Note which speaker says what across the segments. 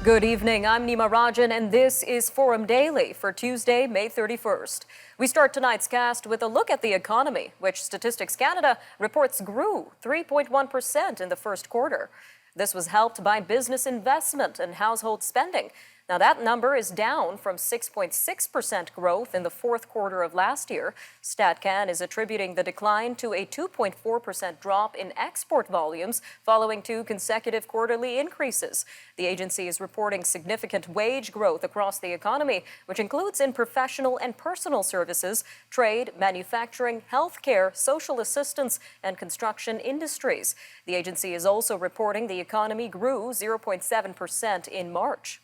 Speaker 1: Good evening, I'm Nima Rajan, and this is Forum Daily for Tuesday, May 31st. We start tonight's cast with a look at the economy, which Statistics Canada reports grew 3.1% in the first quarter. This was helped by business investment and household spending. Now, that number is down from 6.6% growth in the fourth quarter of last year. StatCan is attributing the decline to a 2.4% drop in export volumes following two consecutive quarterly increases. The agency is reporting significant wage growth across the economy, which includes in professional and personal services, trade, manufacturing, healthcare, social assistance, and construction industries. The agency is also reporting the economy grew 0.7% in March.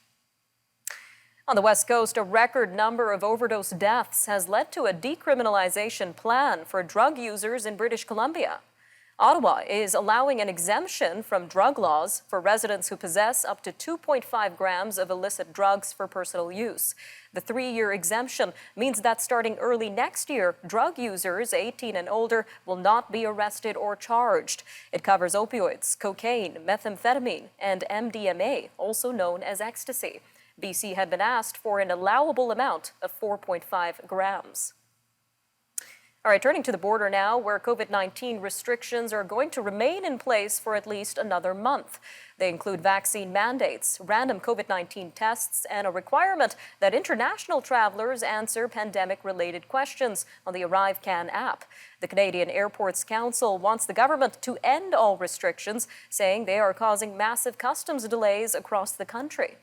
Speaker 1: On the West Coast, a record number of overdose deaths has led to a decriminalization plan for drug users in British Columbia. Ottawa is allowing an exemption from drug laws for residents who possess up to 2.5 grams of illicit drugs for personal use. The 3-year exemption means that starting early next year, drug users 18 and older will not be arrested or charged. It covers opioids, cocaine, methamphetamine, and MDMA, also known as ecstasy. BC had been asked for an allowable amount of 4.5 grams. All right, turning to the border now, where COVID-19 restrictions are going to remain in place for at least another month. They include vaccine mandates, random COVID-19 tests, and a requirement that international travelers answer pandemic-related questions on the ArriveCan app. The Canadian Airports Council wants the government to end all restrictions, saying they are causing massive customs delays across the country.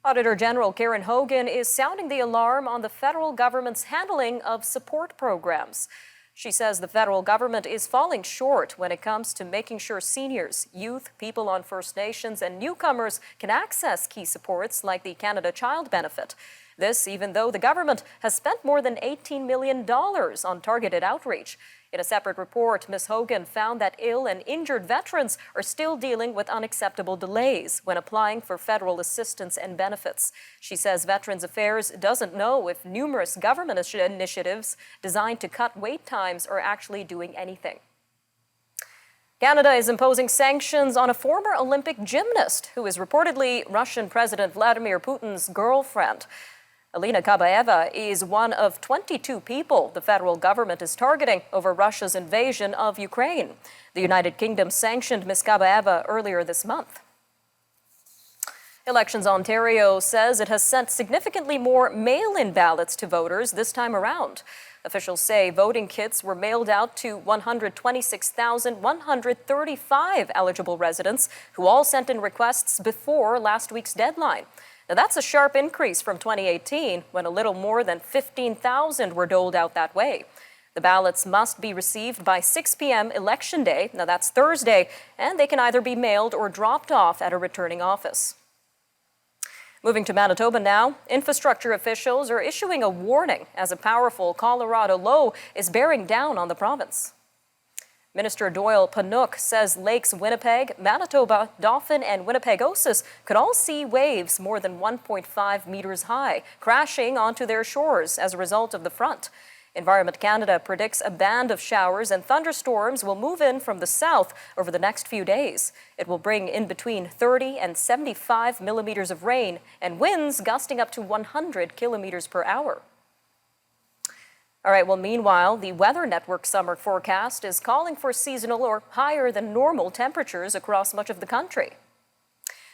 Speaker 1: Auditor General Karen Hogan is sounding the alarm on the federal government's handling of support programs. She says the federal government is falling short when it comes to making sure seniors, youth, people on First Nations, and newcomers can access key supports like the Canada Child Benefit. This even though the government has spent more than $18 million on targeted outreach. In a separate report, Ms. Hogan found that ill and injured veterans are still dealing with unacceptable delays when applying for federal assistance and benefits. She says Veterans Affairs doesn't know if numerous government initiatives designed to cut wait times are actually doing anything. Canada is imposing sanctions on a former Olympic gymnast who is reportedly Russian President Vladimir Putin's girlfriend. Alina Kabaeva is one of 22 people the federal government is targeting over Russia's invasion of Ukraine. The United Kingdom sanctioned Ms. Kabaeva earlier this month. Elections Ontario says it has sent significantly more mail-in ballots to voters this time around. Officials say voting kits were mailed out to 126,135 eligible residents who all sent in requests before last week's deadline. Now, that's a sharp increase from 2018, when a little more than 15,000 were doled out that way. The ballots must be received by 6 p.m. Election Day, now that's Thursday, and they can either be mailed or dropped off at a returning office. Moving to Manitoba now, infrastructure officials are issuing a warning as a powerful Colorado low is bearing down on the province. Minister Doyle Panook says Lakes Winnipeg, Manitoba, Dauphin, and Winnipegosis could all see waves more than 1.5 meters high, crashing onto their shores as a result of the front. Environment Canada predicts a band of showers and thunderstorms will move in from the south over the next few days. It will bring in between 30 and 75 millimeters of rain and winds gusting up to 100 kilometers per hour. All right, well, meanwhile, the Weather Network summer forecast is calling for seasonal or higher than normal temperatures across much of the country.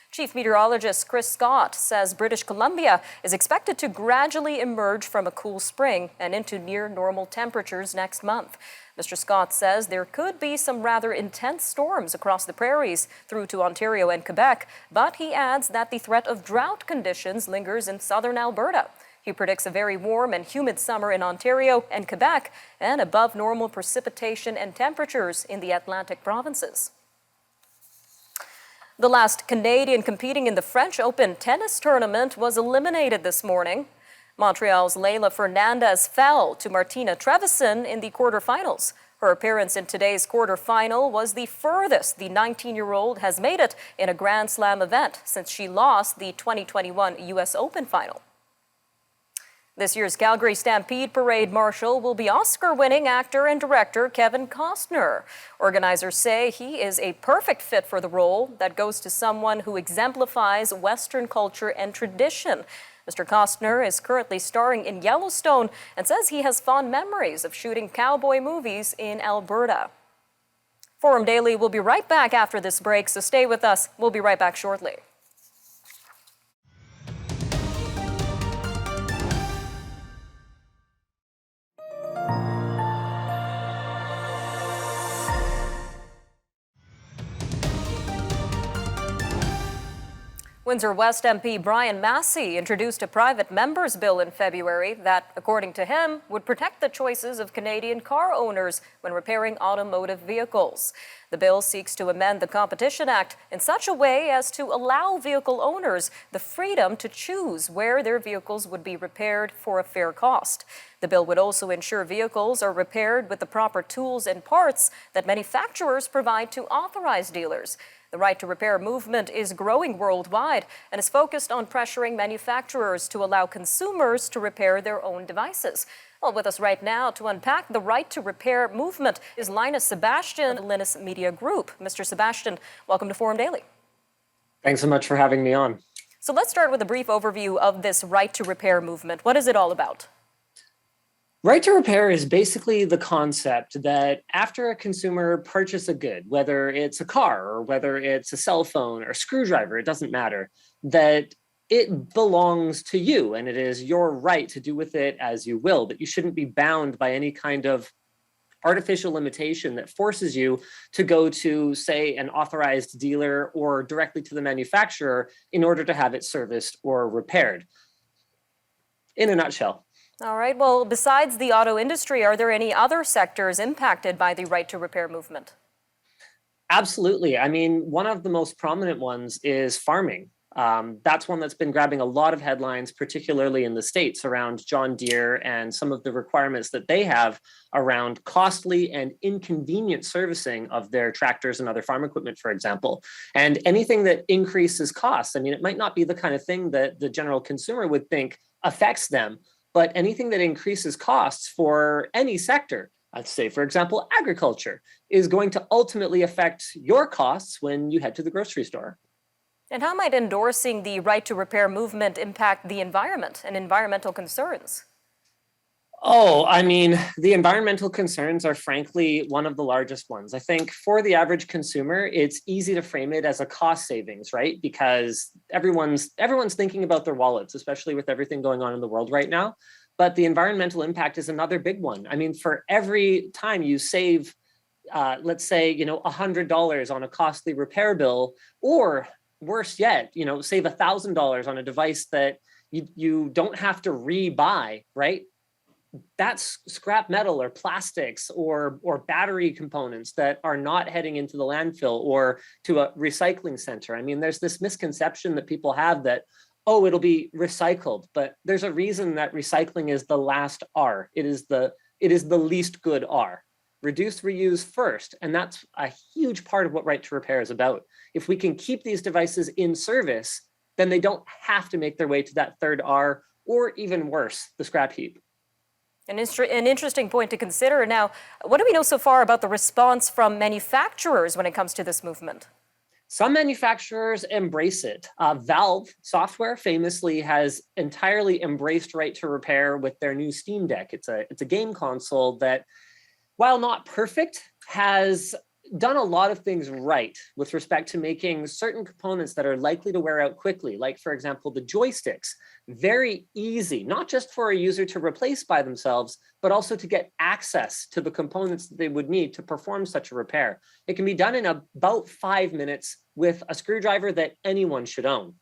Speaker 1: Chief Meteorologist Chris Scott says British Columbia is expected to gradually emerge from a cool spring and into near normal temperatures next month. Mr. Scott says there could be some rather intense storms across the prairies through to Ontario and Quebec, but he adds that the threat of drought conditions lingers in southern Alberta. He predicts a very warm and humid summer in Ontario and Quebec and above normal precipitation and temperatures in the Atlantic provinces. The last Canadian competing in the French Open tennis tournament was eliminated this morning. Montreal's Leylah Fernandez fell to Martina Trevisan in the quarterfinals. Her appearance in today's quarterfinal was the furthest the 19-year-old has made it in a Grand Slam event since she lost the 2021 U.S. Open final. This year's Calgary Stampede Parade Marshal will be Oscar-winning actor and director Kevin Costner. Organizers say he is a perfect fit for the role that goes to someone who exemplifies Western culture and tradition. Mr. Costner is currently starring in Yellowstone and says he has fond memories of shooting cowboy movies in Alberta. Forum Daily will be right back after this break, so stay with us. We'll be right back shortly. Windsor West MP Brian Massey introduced a private member's bill in February that, according to him, would protect the choices of Canadian car owners when repairing automotive vehicles. The bill seeks to amend the Competition Act in such a way as to allow vehicle owners the freedom to choose where their vehicles would be repaired for a fair cost. The bill would also ensure vehicles are repaired with the proper tools and parts that manufacturers provide to authorized dealers. The right to repair movement is growing worldwide and is focused on pressuring manufacturers to allow consumers to repair their own devices. Well, with us right now to unpack the right to repair movement is Linus Sebastian, Linus Media Group. Mr. Sebastian, welcome to Forum Daily.
Speaker 2: Thanks so much for having me on.
Speaker 1: So let's start with a brief overview of this right to repair movement. What is it all about?
Speaker 2: Right to repair is basically the concept that after a consumer purchases a good, whether it's a car or whether it's a cell phone or a screwdriver, it doesn't matter, that it belongs to you and it is your right to do with it as you will, that you shouldn't be bound by any kind of artificial limitation that forces you to go to, say, an authorized dealer or directly to the manufacturer in order to have it serviced or repaired. In a nutshell.
Speaker 1: All right. Well, besides the auto industry, are there any other sectors impacted by the right to repair movement?
Speaker 2: Absolutely. I mean, one of the most prominent ones is farming. That's one that's been grabbing a lot of headlines, particularly in the States, around John Deere and some of the requirements that they have around costly and inconvenient servicing of their tractors and other farm equipment, for example. And anything that increases costs, I mean, it might not be the kind of thing that the general consumer would think affects them, but anything that increases costs for any sector, let's say, for example, agriculture, is going to ultimately affect your costs when you head to the grocery store.
Speaker 1: And how might endorsing the right to repair movement impact the environment and environmental concerns?
Speaker 2: Oh, I mean, the environmental concerns are frankly one of the largest ones. I think for the average consumer, it's easy to frame it as a cost savings, right? Because everyone's thinking about their wallets, especially with everything going on in the world right now. But the environmental impact is another big one. I mean, for every time you save, let's say, $100 on a costly repair bill, or worse yet, save $1,000 on a device that you don't have to rebuy, right? That's scrap metal or plastics or battery components that are not heading into the landfill or to a recycling center. I mean, there's this misconception that people have that, oh, it'll be recycled, but there's a reason that recycling is the last R. It is the least good R. Reduce, reuse first. And that's a huge part of what right to repair is about. If we can keep these devices in service, then they don't have to make their way to that third R, or even worse, the scrap heap.
Speaker 1: An interesting point to consider. Now, what do we know so far about the response from manufacturers when it comes to this movement?
Speaker 2: Some manufacturers embrace it. Valve Software famously has entirely embraced right to repair with their new Steam Deck. It's a game console that, while not perfect, has done a lot of things right with respect to making certain components that are likely to wear out quickly, like, for example, the joysticks, very easy, not just for a user to replace by themselves, but also to get access to the components that they would need to perform such a repair. It can be done in about 5 minutes with a screwdriver that anyone should own.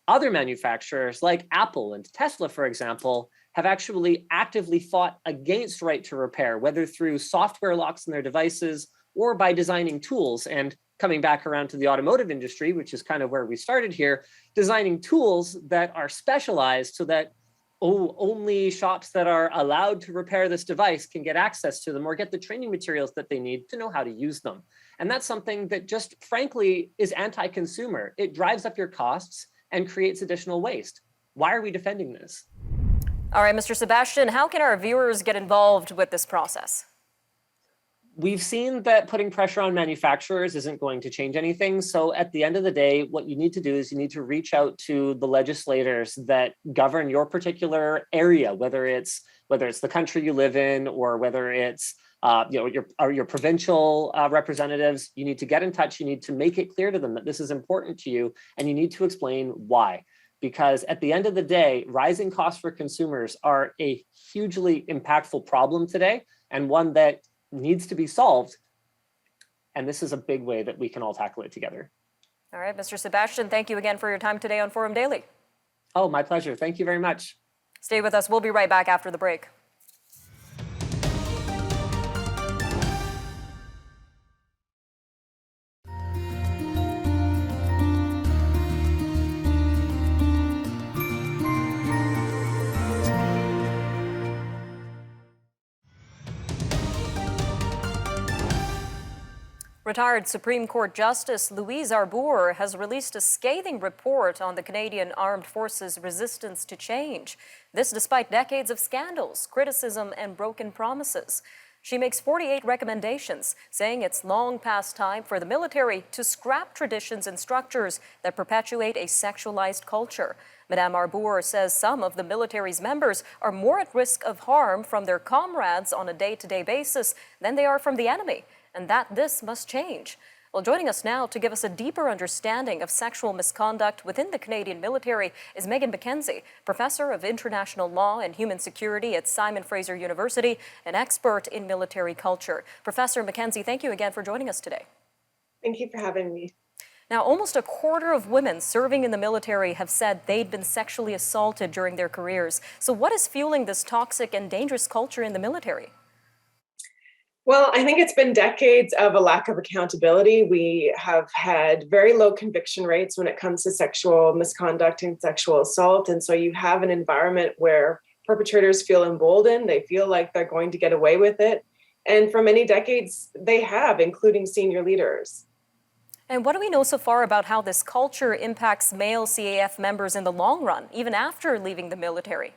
Speaker 2: Other manufacturers like Apple and Tesla, for example, have actually actively fought against right to repair, whether through software locks in their devices or by designing tools. And coming back around to the automotive industry, which is kind of where we started here, designing tools that are specialized so that only shops that are allowed to repair this device can get access to them or get the training materials that they need to know how to use them. And that's something that just frankly is anti-consumer. It drives up your costs and creates additional waste. Why are we defending this?
Speaker 1: All right, Mr. Sebastian, how can our viewers get involved with this process?
Speaker 2: We've seen that putting pressure on manufacturers isn't going to change anything. So at the end of the day, what you need to do is you need to reach out to the legislators that govern your particular area, whether it's the country you live in or whether it's your provincial representatives. You need to get in touch. You need to make it clear to them that this is important to you, and you need to explain why. Because at the end of the day, rising costs for consumers are a hugely impactful problem today, and one that needs to be solved. And this is a big way that we can all tackle it together.
Speaker 1: All right, Mr. Sebastian, thank you again for your time today on Forum Daily.
Speaker 2: Oh, my pleasure. Thank you very much.
Speaker 1: Stay with us. We'll be right back after the break. Retired Supreme Court Justice Louise Arbour has released a scathing report on the Canadian Armed Forces' resistance to change. This despite decades of scandals, criticism, and broken promises. She makes 48 recommendations, saying it's long past time for the military to scrap traditions and structures that perpetuate a sexualized culture. Madame Arbour says some of the military's members are more at risk of harm from their comrades on a day-to-day basis than they are from the enemy, and that this must change. Well, joining us now to give us a deeper understanding of sexual misconduct within the Canadian military is MacKenzie, professor of international law and human security at Fraser University, an expert in military culture. Professor MacKenzie, thank you again for joining us today.
Speaker 3: Thank you for having me.
Speaker 1: Now, almost a quarter of women serving in the military have said they'd been sexually assaulted during their careers. So what is fueling this toxic and dangerous culture in the military?
Speaker 3: Well, I think it's been decades of a lack of accountability. We have had very low conviction rates when it comes to sexual misconduct and sexual assault. And so you have an environment where perpetrators feel emboldened. They feel like they're going to get away with it. And for many decades, they have, including senior leaders.
Speaker 1: And what do we know so far about how this culture impacts male CAF members in the long run, even after leaving the military?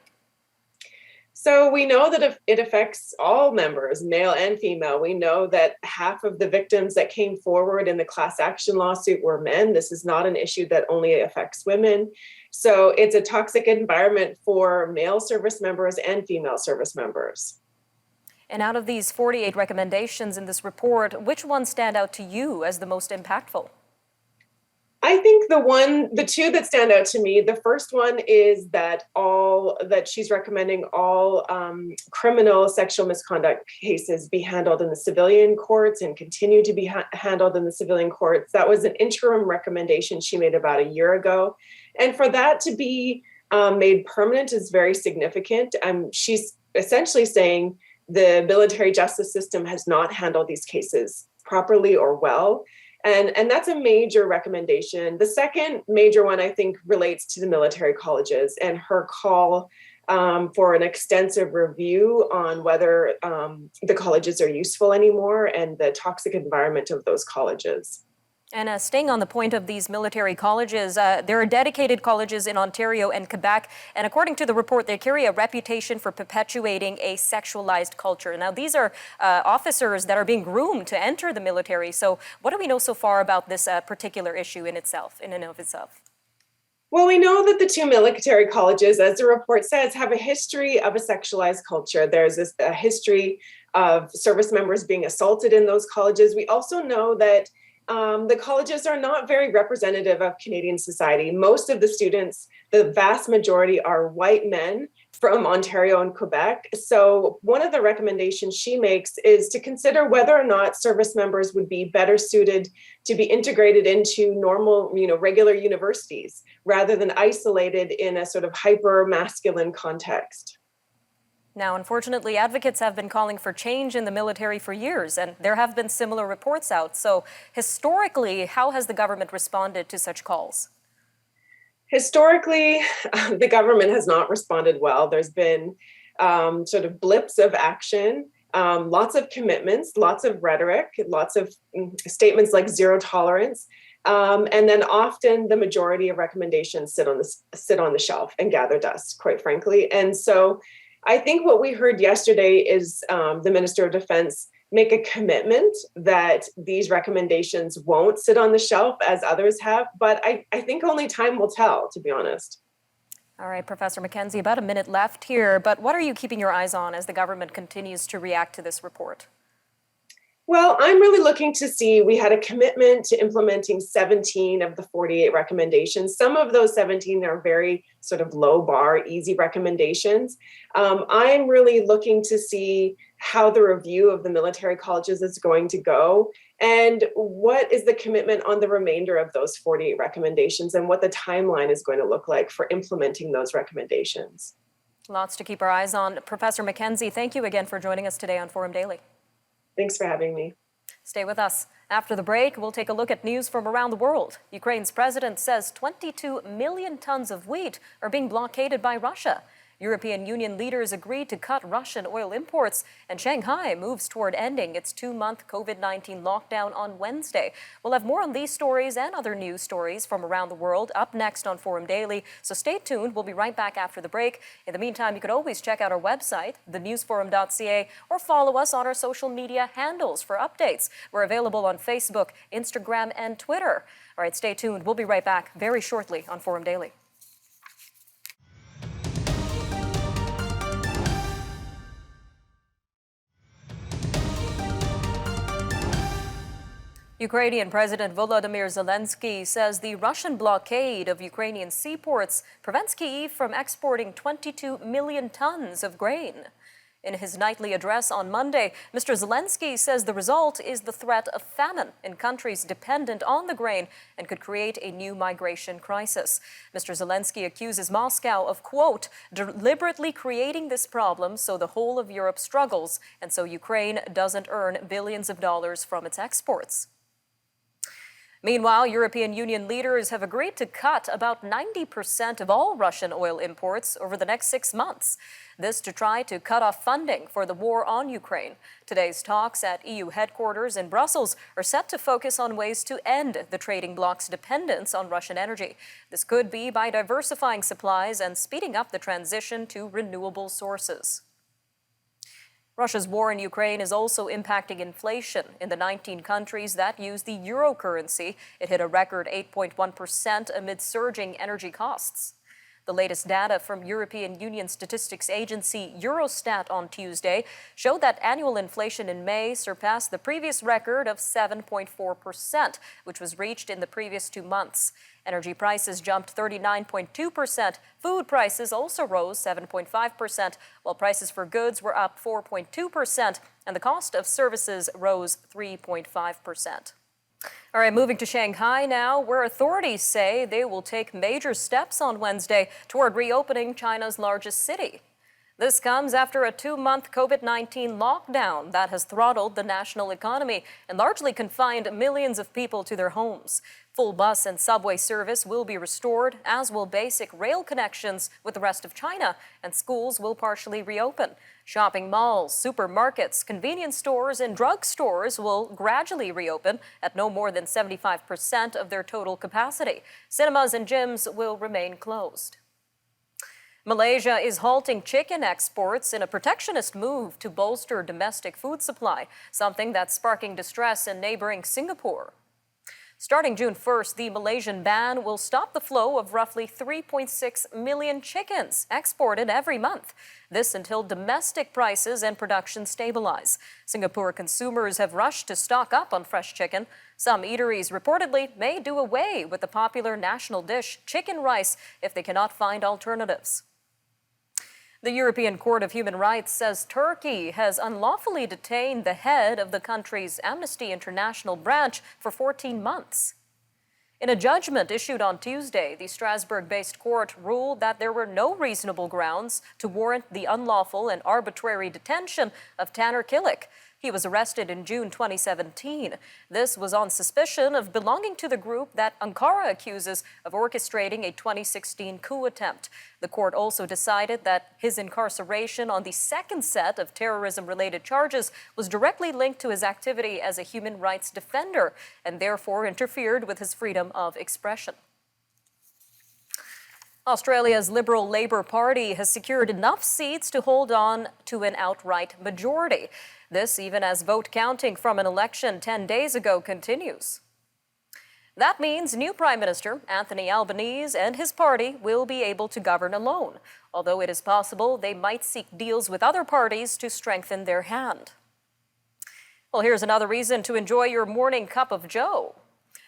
Speaker 3: So we know that it affects all members, male and female. We know that half of the victims that came forward in the class action lawsuit were men. This is not an issue that only affects women. So it's a toxic environment for male service members and female service members.
Speaker 1: And out of these 48 recommendations in this report, which ones stand out to you as the most impactful?
Speaker 3: I think the two that stand out to me, the first one is that she's recommending all criminal sexual misconduct cases be handled in the civilian courts and continue to be handled in the civilian courts. That was an interim recommendation she made about a year ago. And for that to be made permanent is very significant. She's essentially saying the military justice system has not handled these cases properly or well. And that's a major recommendation. The second major one, I think, relates to the military colleges and her call for an extensive review on whether the colleges are useful anymore and the toxic environment of those colleges.
Speaker 1: And staying on the point of these military colleges, there are dedicated colleges in Ontario and Quebec, and according to the report, they carry a reputation for perpetuating a sexualized culture. Now, these are officers that are being groomed to enter the military. So what do we know so far about this particular issue in and of itself?
Speaker 3: Well, we know that the two military colleges, as the report says, have a history of a sexualized culture. There's a history of service members being assaulted in those colleges. We also know that the colleges are not very representative of Canadian society. Most of the students, the vast majority, are white men from Ontario and Quebec. So one of the recommendations she makes is to consider whether or not service members would be better suited to be integrated into normal, regular universities rather than isolated in a sort of hyper-masculine context.
Speaker 1: Now, unfortunately, advocates have been calling for change in the military for years, and there have been similar reports out. So historically, how has the government responded to such calls?
Speaker 3: Historically, the government has not responded well. There's been sort of blips of action, lots of commitments, lots of rhetoric, lots of statements like zero tolerance. And then often the majority of recommendations sit on the shelf and gather dust, quite frankly. And so I think what we heard yesterday is the Minister of Defense make a commitment that these recommendations won't sit on the shelf as others have. But I think only time will tell, to be honest.
Speaker 1: All right, Professor MacKenzie, about a minute left here, but what are you keeping your eyes on as the government continues to react to this report?
Speaker 3: Well, I'm really looking to see, we had a commitment to implementing 17 of the 48 recommendations. Some of those 17 are very sort of low bar, easy recommendations. I'm really looking to see how the review of the military colleges is going to go and what is the commitment on the remainder of those 48 recommendations and what the timeline is going to look like for implementing those recommendations.
Speaker 1: Lots to keep our eyes on. Professor MacKenzie, thank you again for joining us today on Forum Daily.
Speaker 3: Thanks for having me.
Speaker 1: Stay with us. After the break, we'll take a look at news from around the world. Ukraine's president says 22 million tons of wheat are being blockaded by Russia. European Union leaders agreed to cut Russian oil imports, and Shanghai moves toward ending its 2-month COVID-19 lockdown on Wednesday. We'll have more on these stories and other news stories from around the world up next on Forum Daily, so stay tuned. We'll be right back after the break. In the meantime, you can always check out our website, thenewsforum.ca, or follow us on our social media handles for updates. We're available on Facebook, Instagram, and Twitter. All right, stay tuned. We'll be right back very shortly on Forum Daily. Ukrainian President Volodymyr Zelensky says the Russian blockade of Ukrainian seaports prevents Kyiv from exporting 22 million tons of grain. In his nightly address on Monday, Mr. Zelensky says the result is the threat of famine in countries dependent on the grain and could create a new migration crisis. Mr. Zelensky accuses Moscow of, quote, deliberately creating this problem so the whole of Europe struggles and so Ukraine doesn't earn billions of dollars from its exports. Meanwhile, European Union leaders have agreed to cut about 90% of all Russian oil imports over the next 6 months. This to try to cut off funding for the war on Ukraine. Today's talks at EU headquarters in Brussels are set to focus on ways to end the trading bloc's dependence on Russian energy. This could be by diversifying supplies and speeding up the transition to renewable sources. Russia's war in Ukraine is also impacting inflation. In the 19 countries that use the euro currency, it hit a record 8.1% amid surging energy costs. The latest data from European Union statistics agency Eurostat on Tuesday showed that annual inflation in May surpassed the previous record of 7.4%, which was reached in the previous 2 months. Energy prices jumped 39.2%. Food prices also rose 7.5%, while prices for goods were up 4.2%, and the cost of services rose 3.5%. All right, moving to Shanghai now, where authorities say they will take major steps on Wednesday toward reopening China's largest city. This comes after a 2-month COVID-19 lockdown that has throttled the national economy and largely confined millions of people to their homes. Full bus and subway service will be restored, as will basic rail connections with the rest of China, and schools will partially reopen. Shopping malls, supermarkets, convenience stores, and drugstores will gradually reopen at no more than 75% of their total capacity. Cinemas and gyms will remain closed. Malaysia is halting chicken exports in a protectionist move to bolster domestic food supply, something that's sparking distress in neighboring Singapore. Starting June 1st, the Malaysian ban will stop the flow of roughly 3.6 million chickens exported every month. This until domestic prices and production stabilize. Singapore consumers have rushed to stock up on fresh chicken. Some eateries reportedly may do away with the popular national dish, chicken rice, if they cannot find alternatives. The European Court of Human Rights says Turkey has unlawfully detained the head of the country's Amnesty International branch for 14 months. In a judgment issued on Tuesday, the Strasbourg-based court ruled that there were no reasonable grounds to warrant the unlawful and arbitrary detention of Taner Kilic. He was arrested in June 2017. This was on suspicion of belonging to the group that Ankara accuses of orchestrating a 2016 coup attempt. The court also decided that his incarceration on the second set of terrorism-related charges was directly linked to his activity as a human rights defender and therefore interfered with his freedom of expression. Australia's Liberal Labor Party has secured enough seats to hold on to an outright majority. This even as vote counting from an election 10 days ago continues. That means new Prime Minister Anthony Albanese and his party will be able to govern alone, although it is possible they might seek deals with other parties to strengthen their hand. Well, here's another reason to enjoy your morning cup of joe.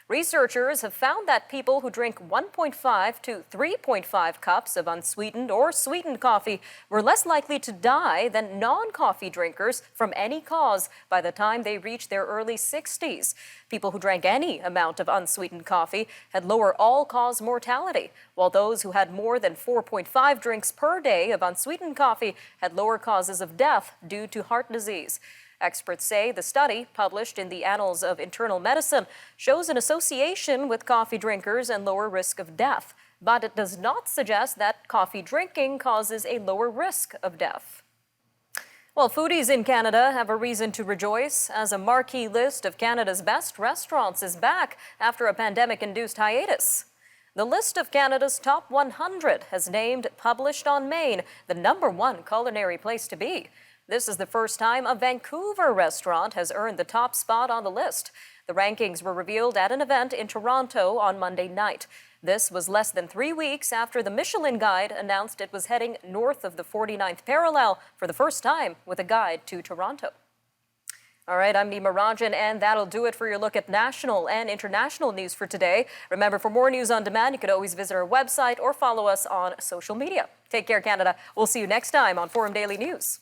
Speaker 1: Researchers have found that people who drink 1.5 to 3.5 cups of unsweetened or sweetened coffee were less likely to die than non-coffee drinkers from any cause by the time they reached their early 60s. People who drank any amount of unsweetened coffee had lower all-cause mortality, while those who had more than 4.5 drinks per day of unsweetened coffee had lower causes of death due to heart disease. Experts say the study, published in the Annals of Internal Medicine, shows an association with coffee drinkers and lower risk of death, but it does not suggest that coffee drinking causes a lower risk of death. Well, foodies in Canada have a reason to rejoice, as a marquee list of Canada's best restaurants is back after a pandemic-induced hiatus. The list of Canada's top 100 has named Published on Main the #1 culinary place to be. This is the first time a Vancouver restaurant has earned the top spot on the list. The rankings were revealed at an event in Toronto on Monday night. This was less than 3 weeks after the Michelin Guide announced it was heading north of the 49th parallel for the first time with a guide to Toronto. All right, I'm Nima Rajan, and that'll do it for your look at national and international news for today. Remember, for more news on demand, you could always visit our website or follow us on social media. Take care, Canada. We'll see you next time on Forum Daily News.